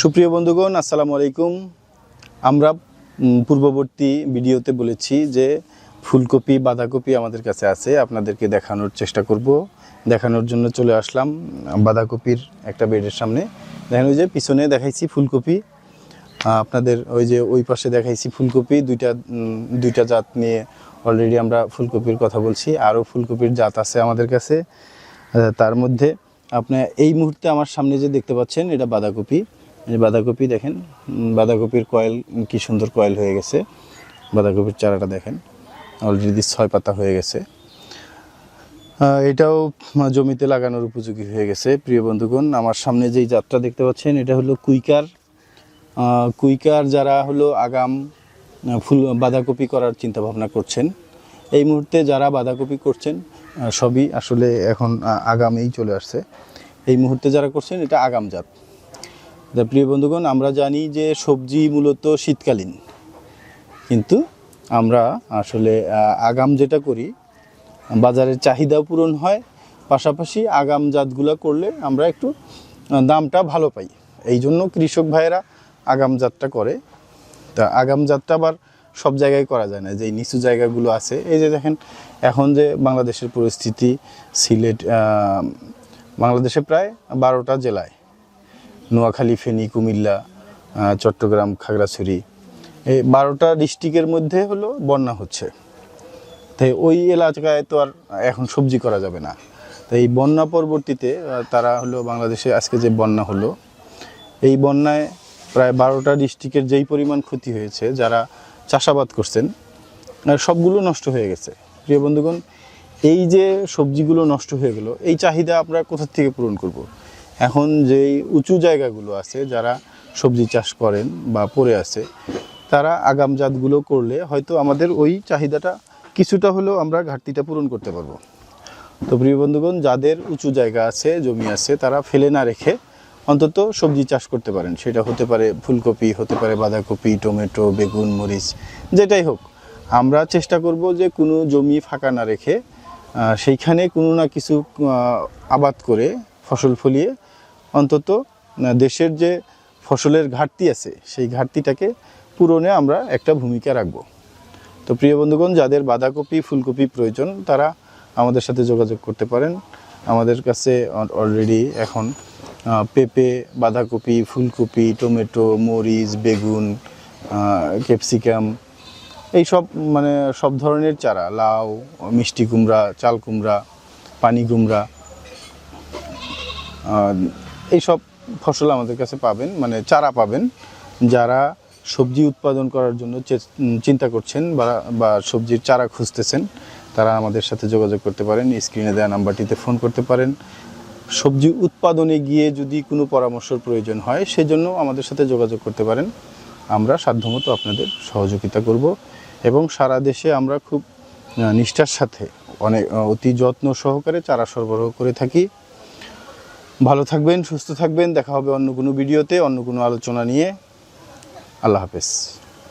সুপ্রিয় বন্ধুগণ, আসসালামু আলাইকুম। আমরা পূর্ববর্তী ভিডিওতে বলেছি যে ফুলকপি বাঁধাকপি আমাদের কাছে আছে, আপনাদেরকে দেখানোর চেষ্টা করব। দেখানোর জন্য চলে আসলাম বাঁধাকপির একটা বেডের সামনে। দেখেন ওই যে পিছনে দেখাইছি ফুলকপি, আপনাদের ওই যে ওই পাশে দেখাইছি ফুলকপি। দুইটা জাত নিয়ে অলরেডি আমরা ফুলকপির কথা বলছি। আরও ফুলকপির জাত আছে আমাদের কাছে। তার মধ্যে আপনার এই মুহূর্তে আমার সামনে যে দেখতে পাচ্ছেন এটা বাঁধাকপি। বাঁধাকপি দেখেন, বাঁধাকপির কয়েল কি সুন্দর কয়েল হয়ে গেছে। বাঁধাকপির চারাটা দেখেন অলরেডি 6 পাতা হয়ে গেছে। এটাও জমিতে লাগানোর উপযোগী হয়ে গেছে। প্রিয় বন্ধুগণ, আমার সামনে যেই জাতটা দেখতে পাচ্ছেন এটা হলো কুইকার। কুইকার যারা হলো আগাম বাঁধাকপি করার চিন্তা ভাবনা করছেন, এই মুহূর্তে যারা বাঁধাকপি করছেন সবই আসলে এখন আগামেই চলে আসছে। এই মুহূর্তে যারা করছেন এটা আগাম জাত। প্রিয় বন্ধুগণ, আমরা জানি যে সবজি মূলত শীতকালীন, কিন্তু আমরা আসলে আগাম যেটা করি বাজারের চাহিদাও পূরণ হয়, পাশাপাশি আগাম জাতগুলো করলে আমরা একটু দামটা ভালো পাই। এই জন্য কৃষক ভাইয়েরা আগাম জাতটা করে। তা আগাম জাতটা আবার সব জায়গায় করা যায় না, যে নিচু জায়গাগুলো আছে। এই যে দেখেন এখন যে বাংলাদেশের পরিস্থিতি, সিলেট বাংলাদেশে প্রায় 12টা জেলায়, নোয়াখালী, ফেনী, কুমিল্লা, চট্টগ্রাম, খাগড়াছড়ি, এই 12টা ডিস্ট্রিক্টের মধ্যে হলো বন্যা হচ্ছে। তাই ওই এলাকায় তো আর এখন সবজি করা যাবে না। তাই এই বন্যা পরবর্তীতে তারা হলো বাংলাদেশে আজকে যে বন্যা হলো, এই বন্যায় প্রায় 12টা ডিস্ট্রিক্টের যেই পরিমাণ ক্ষতি হয়েছে, যারা চাষাবাদ করছেন সবগুলো নষ্ট হয়ে গেছে। প্রিয় বন্ধুগণ, এই যে সবজিগুলো নষ্ট হয়ে গেল, এই চাহিদা আমরা কোথা থেকে পূরণ করব? এখন যেই উঁচু জায়গাগুলো আছে, যারা সবজি চাষ করেন বা পড়ে আছে, তারা আগাম জাতগুলো করলে হয়তো আমাদের ওই চাহিদাটা কিছুটা হলেও আমরা ঘাটতিটা পূরণ করতে পারবো। তো প্রিয় বন্ধুগণ, যাদের উঁচু জায়গা আছে, জমি আছে, তারা ফেলে না রেখে অন্তত সবজি চাষ করতে পারেন। সেটা হতে পারে ফুলকপি, হতে পারে বাঁধাকপি, টমেটো, বেগুন, মরিচ, যেটাই হোক। আমরা চেষ্টা করব যে কোনো জমি ফাঁকা না রেখে সেইখানে কোনো না কিছু আবাদ করে ফসল ফলিয়ে অন্তত দেশের যে ফসলের ঘাটতি আছে সেই ঘাটতিটাকে পূরণে আমরা একটা ভূমিকা রাখব। তো প্রিয় বন্ধুগণ, যাদের বাঁধাকপি ফুলকপি প্রয়োজন তারা আমাদের সাথে যোগাযোগ করতে পারেন। আমাদের কাছে অলরেডি এখন পেঁপে, বাঁধাকপি, ফুলকপি, টমেটো, মরিচ, বেগুন, ক্যাপসিকাম, এই সব মানে সব ধরনের চারা, লাউ, মিষ্টি কুমড়া, চাল কুমড়া, পানি কুমড়া, এই সব ফসল আমাদের কাছে পাবেন, মানে চারা পাবেন। যারা সবজি উৎপাদন করার জন্য চিন্তা করছেন বা সবজির চারা খুঁজতেছেন, তারা আমাদের সাথে যোগাযোগ করতে পারেন। স্ক্রিনে দেওয়া নাম্বারটিতে ফোন করতে পারেন। সবজি উৎপাদনে গিয়ে যদি কোনো পরামর্শের প্রয়োজন হয়, সেজন্য আমাদের সাথে যোগাযোগ করতে পারেন। আমরা সাধ্যমতো আপনাদের সহযোগিতা করব এবং সারা দেশে আমরা খুব নিষ্ঠার সাথে অতি যত্ন সহকারে চারা সরবরাহ করে থাকি। ভালো থাকবেন, সুস্থ থাকবেন। দেখা হবে অন্য কোনো ভিডিওতে, অন্য কোনো আলোচনা নিয়ে। আল্লাহ হাফেজ।